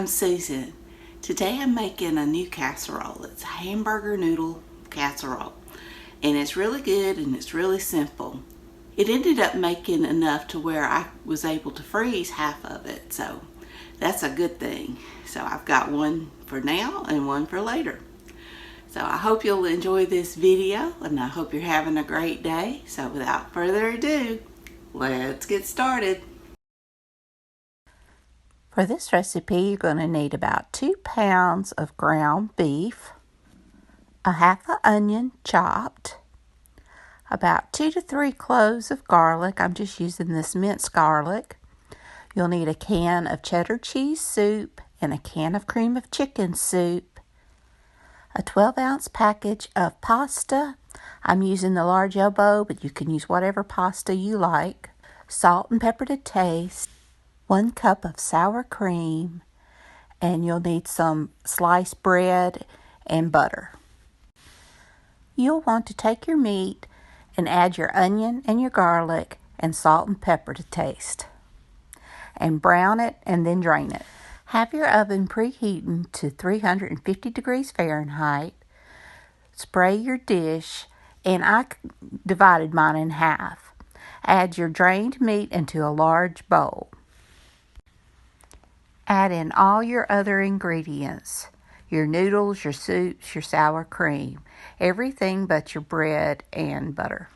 I'm Susan. Today I'm making a new casserole. It's a Hamburger Noodle Casserole. And it's really good and it's really simple. It ended up making enough to where I was able to freeze half of it. So that's a good thing. So I've got one for now and one for later. So I hope you'll enjoy this video and I hope you're having a great day. So without further ado, let's get started. For this recipe, you're going to need about 2 pounds of ground beef, a half an onion chopped, about 2 to 3 cloves of garlic. I'm just using this minced garlic. You'll need a can of cheddar cheese soup and a can of cream of chicken soup, a 12-ounce package of pasta. I'm using the large elbow, but you can use whatever pasta you like. Salt and pepper to taste. 1 cup of sour cream, and you'll need some sliced bread and butter. You'll want to take your meat and add your onion and your garlic and salt and pepper to taste. And brown it and then drain it. Have your oven preheating to 350 degrees Fahrenheit. Spray your dish, and I divided mine in half. Add your drained meat into a large bowl. Add in all your other ingredients, your noodles, your soups, your sour cream, everything but your bread and butter.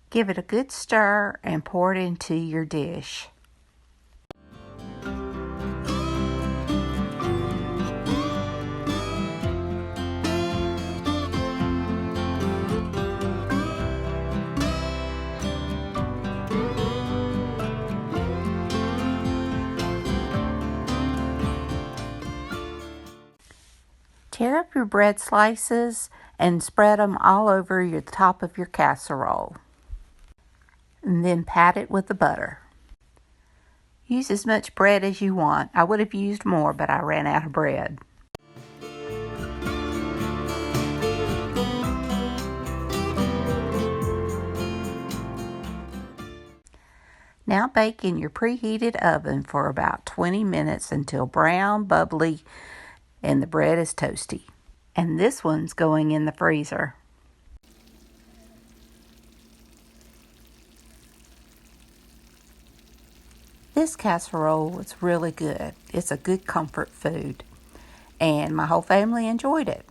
Give it a good stir and pour it into your dish. Tear up your bread slices and spread them all over the top of your casserole. And then pat it with the butter. Use as much bread as you want. I would have used more, but I ran out of bread. Now bake in your preheated oven for about 20 minutes until brown, bubbly, and the bread is toasty. And this one's going in the freezer. This casserole was really good. It's a good comfort food, and my whole family enjoyed it.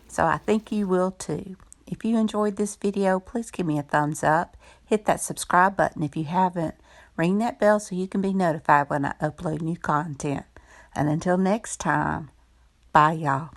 So I think you will too. If you enjoyed this video, please give me a thumbs up. Hit that subscribe button if you haven't. Ring that bell so you can be notified when I upload new content. And until next time, bye y'all.